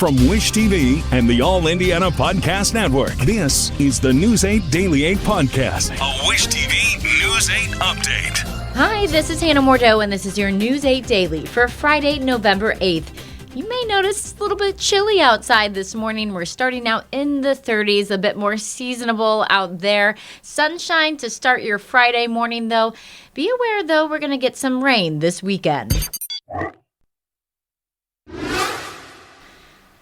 From Wish TV and the All Indiana Podcast Network, this is the News 8 Daily 8 Podcast, a Wish TV News 8 update. Hi, this is Hannah Mordeau, and this is your News 8 Daily for Friday, November 8th. You may notice it's a little bit chilly outside this morning. We're starting out in the 30s, a bit more seasonable out there. Sunshine to start your Friday morning, though. Be aware, though, we're going to get some rain this weekend.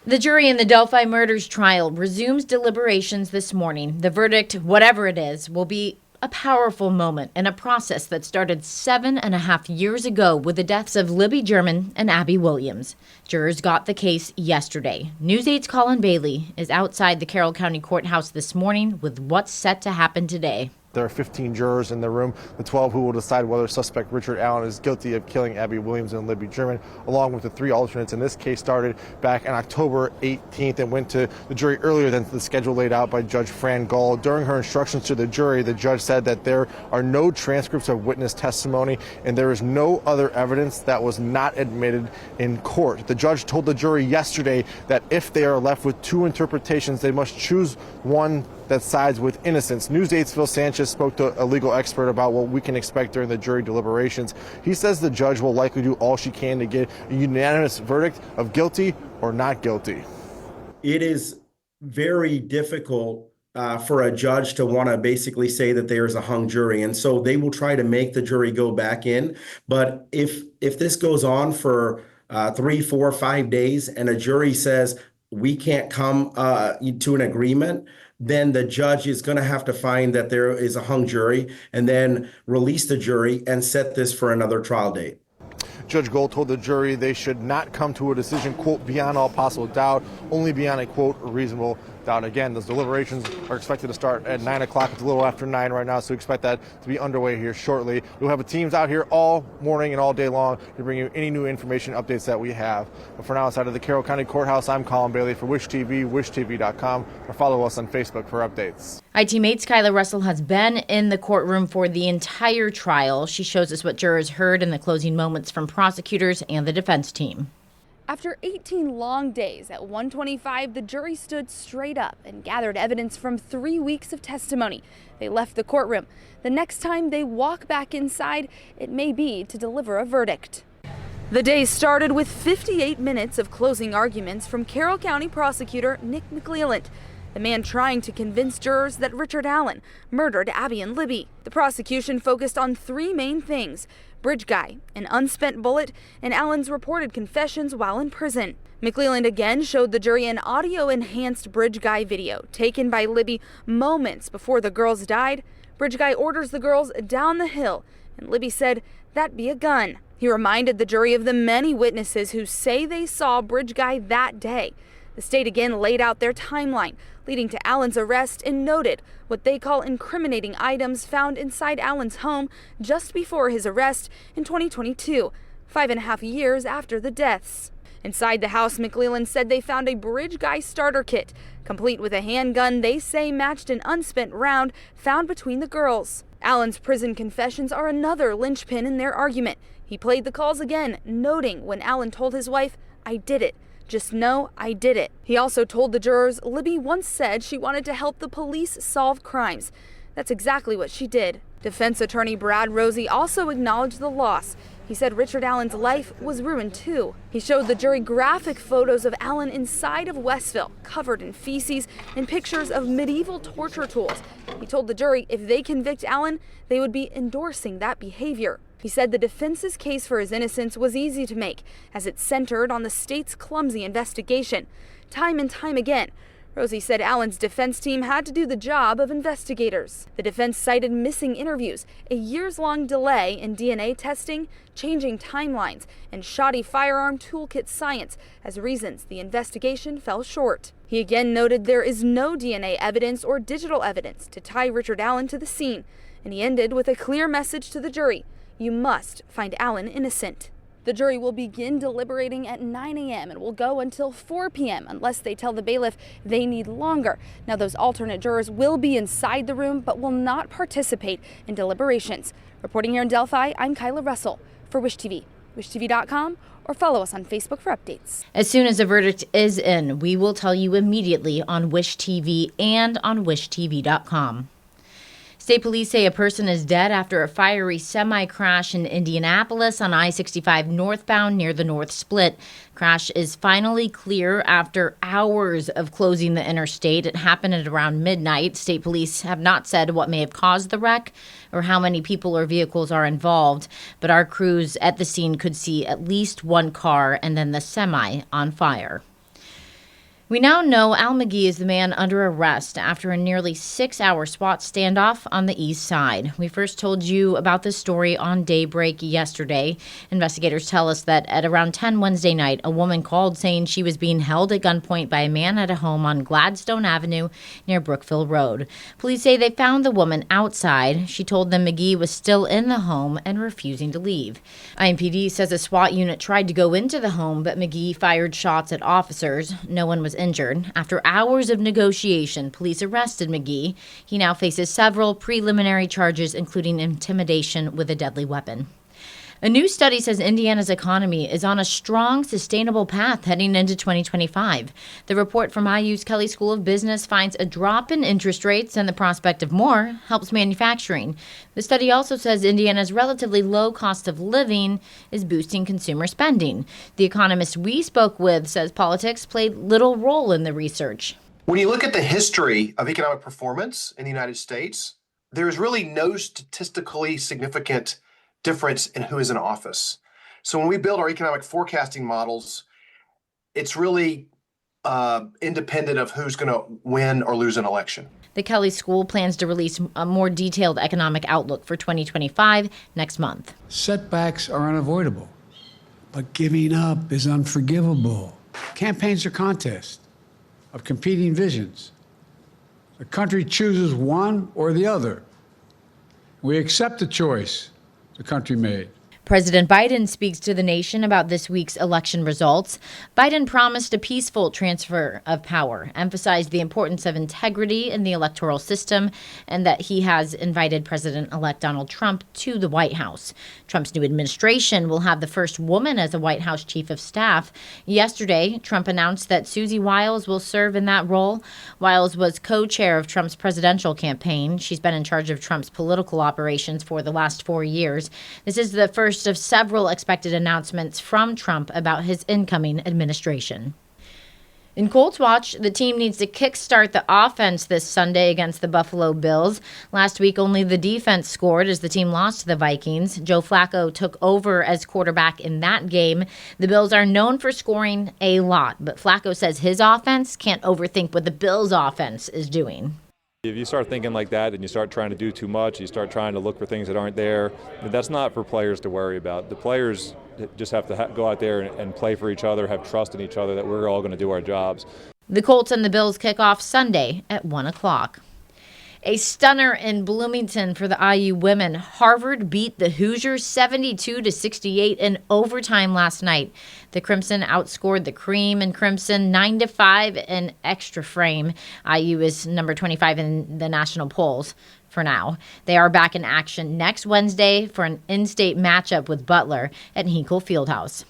The jury in the Delphi murders trial resumes deliberations this morning. The verdict, whatever it is, will be a powerful moment in a process that started 7.5 years ago with the deaths of Libby German and Abby Williams. Jurors got the case yesterday. News 8's Colin Bailey is outside the Carroll County Courthouse this morning with what's set to happen today. There are 15 jurors in the room, the 12 who will decide whether suspect Richard Allen is guilty of killing Abby Williams and Libby German, along with the 3 alternates. And this case started back on October 18th and went to the jury earlier than the schedule laid out by Judge Fran Gull. During her instructions to the jury, the judge said that there are no transcripts of witness testimony and there is no other evidence that was not admitted in court. The judge told the jury yesterday that if they are left with 2 interpretations, they must choose one that sides with innocence. News 8's Phil Sanchez spoke to a legal expert about what we can expect during the jury deliberations. He says the judge will likely do all she can to get a unanimous verdict of guilty or not guilty. It is very difficult for a judge to want to basically say that there's a hung jury, and so they will try to make the jury go back in. But if this goes on for 3, 4, 5 days and a jury says we can't come to an agreement, then the judge is going to have to find that there is a hung jury and then release the jury and set this for another trial date. Judge Gold told the jury they should not come to a decision, quote, beyond all possible doubt, only beyond a, quote, reasonable doubt. Again, those deliberations are expected to start at 9 o'clock. It's a little after 9 right now, so we expect that to be underway here shortly. We'll have teams out here all morning and all day long to bring you any new information updates that we have. But for now, outside of the Carroll County Courthouse, I'm Colin Bailey for Wish TV, wishtv.com, or follow us on Facebook for updates. IT-Mate's Kyla Russell has been in the courtroom for the entire trial. She shows us what jurors heard in the closing moments from prosecutors and the defense team. After 18 long days at 1:25, the jury stood straight up and gathered evidence from 3 weeks of testimony. They left the courtroom. The next time they walk back inside, it may be to deliver a verdict. The day started with 58 minutes of closing arguments from Carroll County prosecutor Nick McClelland, the man trying to convince jurors that Richard Allen murdered Abby and Libby. The prosecution focused on 3 main things: bridge guy, an unspent bullet, and Allen's reported confessions while in prison. McClelland again showed the jury an audio-enhanced bridge guy video taken by Libby moments before the girls died. Bridge guy orders the girls down the hill, and Libby said that be a gun. He reminded the jury of the many witnesses who say they saw bridge guy that day. The state again laid out their timeline, leading to Allen's arrest, and noted what they call incriminating items found inside Allen's home just before his arrest in 2022, 5.5 years after the deaths. Inside the house, McClelland said they found a bridge guy starter kit, complete with a handgun they say matched an unspent round found between the girls. Allen's prison confessions are another linchpin in their argument. He played the calls again, noting when Allen told his wife, "I did it. Just know I did it." He also told the jurors Libby once said she wanted to help the police solve crimes. That's exactly what she did. Defense attorney Brad Rosie also acknowledged the loss. He said Richard Allen's life was ruined too. He showed the jury graphic photos of Allen inside of Westville, covered in feces, and pictures of medieval torture tools. He told the jury if they convict Allen, they would be endorsing that behavior. He said the defense's case for his innocence was easy to make, as it centered on the state's clumsy investigation. Time and time again, Rosie said Allen's defense team had to do the job of investigators. The defense cited missing interviews, a years-long delay in DNA testing, changing timelines, and shoddy firearm toolkit science as reasons the investigation fell short. He again noted there is no DNA evidence or digital evidence to tie Richard Allen to the scene, and he ended with a clear message to the jury: you must find Allen innocent. The jury will begin deliberating at 9 a.m. and will go until 4 p.m. unless they tell the bailiff they need longer. Now, those alternate jurors will be inside the room but will not participate in deliberations. Reporting here in Delphi, I'm Kyla Russell for Wish TV. wishtv.com, or follow us on Facebook for updates. As soon as a verdict is in, we will tell you immediately on Wish TV and on wishtv.com. State police say a person is dead after a fiery semi-crash in Indianapolis on I-65 northbound near the North Split. Crash is finally clear after hours of closing the interstate. It happened at around midnight. State police have not said what may have caused the wreck or how many people or vehicles are involved, but our crews at the scene could see at least one car and then the semi on fire. We now know Al McGee is the man under arrest after a nearly 6-hour SWAT standoff on the east side. We first told you about this story on Daybreak yesterday. Investigators tell us that at around 10 Wednesday night, a woman called saying she was being held at gunpoint by a man at a home on Gladstone Avenue near Brookville Road. Police say they found the woman outside. She told them McGee was still in the home and refusing to leave. IMPD says a SWAT unit tried to go into the home, but McGee fired shots at officers. No one was injured. After hours of negotiation, police arrested McGee. He now faces several preliminary charges, including intimidation with a deadly weapon. A new study says Indiana's economy is on a strong, sustainable path heading into 2025. The report from IU's Kelley School of Business finds a drop in interest rates and the prospect of more helps manufacturing. The study also says Indiana's relatively low cost of living is boosting consumer spending. The economist we spoke with says politics played little role in the research. When you look at the history of economic performance in the United States, there is really no statistically significant difference in who is in office. So when we build our economic forecasting models, it's really independent of who's going to win or lose an election. The Kelley School plans to release a more detailed economic outlook for 2025 next month. Setbacks are unavoidable, but giving up is unforgivable. Campaigns are contests of competing visions. The country chooses one or the other. We accept the choice the country made. President Biden speaks to the nation about this week's election results. Biden promised a peaceful transfer of power, emphasized the importance of integrity in the electoral system, and that he has invited President-elect Donald Trump to the White House. Trump's new administration will have the first woman as a White House chief of staff. Yesterday, Trump announced that Susie Wiles will serve in that role. Wiles was co-chair of Trump's presidential campaign. She's been in charge of Trump's political operations for the last 4 years. This is the first of several expected announcements from Trump about his incoming administration. In Colts Watch, the team needs to kickstart the offense this Sunday against the Buffalo Bills. Last week, only the defense scored as the team lost to the Vikings. Joe Flacco took over as quarterback in that game. The Bills are known for scoring a lot, but Flacco says his offense can't overthink what the Bills' offense is doing. If you start thinking like that and you start trying to do too much, you start trying to look for things that aren't there, that's not for players to worry about. The players just have to go out there and play for each other, have trust in each other that we're all going to do our jobs. The Colts and the Bills kick off Sunday at 1 o'clock. A stunner in Bloomington for the IU women. Harvard beat the Hoosiers 72-68 in overtime last night. The Crimson outscored the Cream and Crimson 9-5 in extra frame. IU is number 25 in the national polls for now. They are back in action next Wednesday for an in-state matchup with Butler at Hinkle Fieldhouse.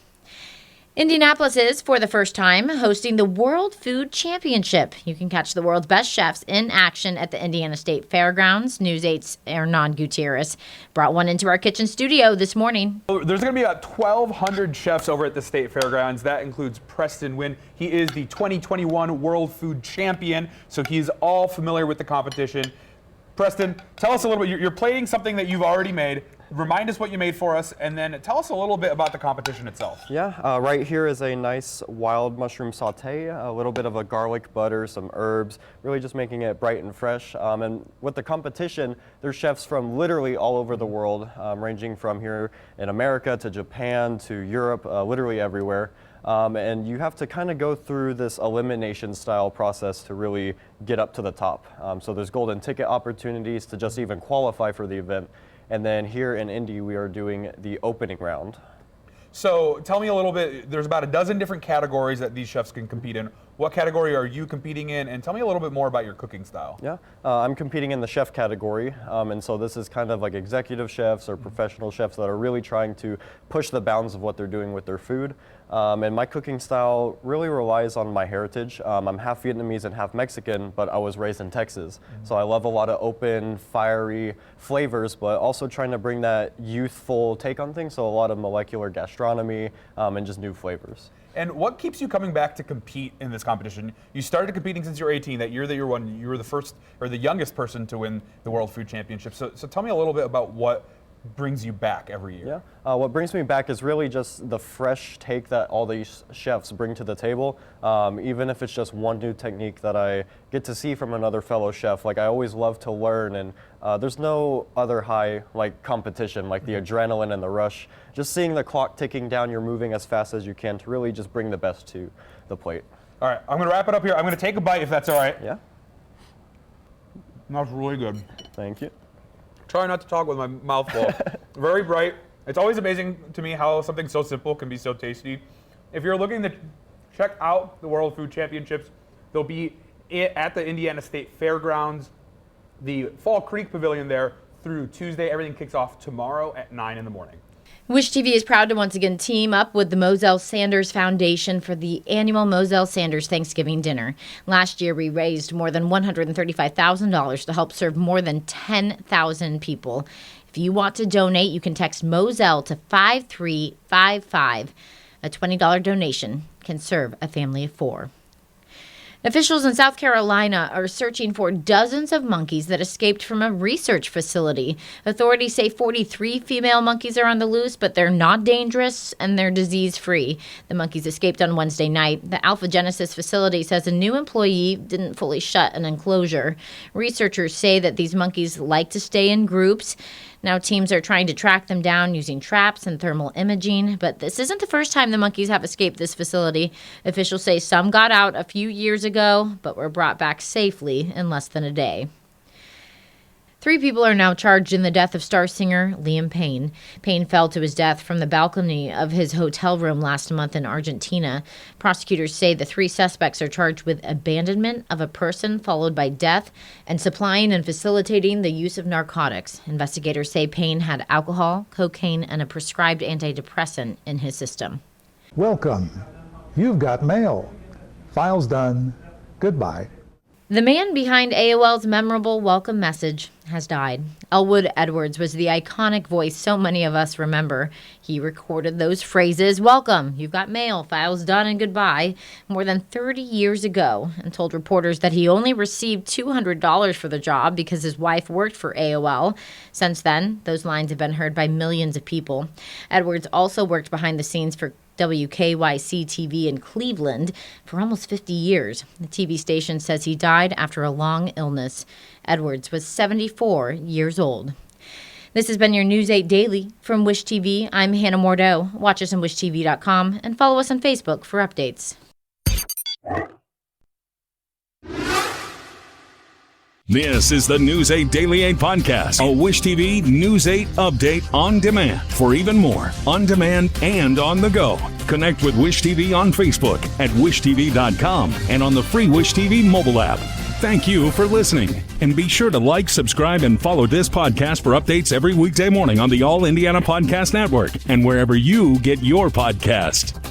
Indianapolis is, for the first time, hosting the World Food Championship. You can catch the world's best chefs in action at the Indiana State Fairgrounds. News 8's Hernan Gutierrez brought one into our kitchen studio this morning. There's going to be about 1,200 chefs over at the State Fairgrounds. That includes Preston Wynn. He is the 2021 World Food Champion, so he's all familiar with the competition. Preston, tell us a little bit. You're plating something that you've already made. Remind us what you made for us, and then tell us a little bit about the competition itself. Yeah, right here is a nice wild mushroom saute, a little bit of a garlic butter, some herbs, really just making it bright and fresh. And with the competition, there's chefs from literally all over the world, ranging from here in America to Japan to Europe, literally everywhere. And you have to kind of go through this elimination style process to really get up to the top. So there's golden ticket opportunities to just even qualify for the event. And then here in Indy, we are doing the opening round. So tell me a little bit, there's about a dozen different categories that these chefs can compete in. What category are you competing in? And tell me a little bit more about your cooking style. Yeah, I'm competing in the chef category, and so this is kind of like executive chefs or professional chefs that are really trying to push the bounds of what they're doing with their food. And my cooking style really relies on my heritage. I'm half Vietnamese and half Mexican, but I was raised in Texas. So I love a lot of open, fiery flavors, but also trying to bring that youthful take on things. So a lot of molecular gastronomy and just new flavors. And what keeps you coming back to compete in this competition? You started competing since you were 18. That year that you won, you were the first or the youngest person to win the World Food Championship. So tell me a little bit about what brings you back every year. Yeah, what brings me back is really just the fresh take that all these chefs bring to the table. Even if it's just one new technique that I get to see from another fellow chef, like I always love to learn, and there's no other high like competition, like the adrenaline and the rush. Just seeing the clock ticking down, you're moving as fast as you can to really just bring the best to the plate. All right, I'm gonna wrap it up here. I'm gonna take a bite if that's all right. Yeah. That's really good. Thank you. Try not to talk with my mouth full. Very bright. It's always amazing to me how something so simple can be so tasty. If you're looking to check out the World Food Championships, they'll be at the Indiana State Fairgrounds, the Fall Creek Pavilion there through Tuesday. Everything kicks off tomorrow at 9 in the morning. Wish TV is proud to once again team up with the Moselle Sanders Foundation for the annual Moselle Sanders Thanksgiving Dinner. Last year, we raised more than $135,000 to help serve more than 10,000 people. If you want to donate, you can text Moselle to 5355. A $20 donation can serve a family of 4. Officials in South Carolina are searching for dozens of monkeys that escaped from a research facility. Authorities say 43 female monkeys are on the loose, but they're not dangerous and they're disease-free. The monkeys escaped on Wednesday night. The Alpha Genesis facility says a new employee didn't fully shut an enclosure. Researchers say that these monkeys like to stay in groups. Now teams are trying to track them down using traps and thermal imaging, but this isn't the first time the monkeys have escaped this facility. Officials say some got out a few years ago, but were brought back safely in less than a day. 3 people are now charged in the death of star singer Liam Payne. Payne fell to his death from the balcony of his hotel room last month in Argentina. Prosecutors say the 3 suspects are charged with abandonment of a person followed by death and supplying and facilitating the use of narcotics. Investigators say Payne had alcohol, cocaine, and a prescribed antidepressant in his system. Welcome. You've got mail. Files done. Goodbye. The man behind AOL's memorable welcome message has died. Elwood Edwards was the iconic voice so many of us remember. He recorded those phrases, "Welcome, you've got mail, files done, and goodbye," more than 30 years ago, and told reporters that he only received $200 for the job because his wife worked for AOL. Since then, those lines have been heard by millions of people. Edwards also worked behind the scenes for WKYC TV in Cleveland for almost 50 years. The TV station says he died after a long illness. Edwards was 74 years old. This has been your News 8 Daily from Wish TV. I'm Hannah Mordeau. Watch us on wishtv.com and follow us on Facebook for updates. This is the News 8 Daily 8 podcast, a Wish TV News 8 update on demand. For even more, on demand and on the go, connect with Wish TV on Facebook at wishtv.com and on the free Wish TV mobile app. Thank you for listening, and be sure to like, subscribe, and follow this podcast for updates every weekday morning on the All Indiana Podcast Network and wherever you get your podcast.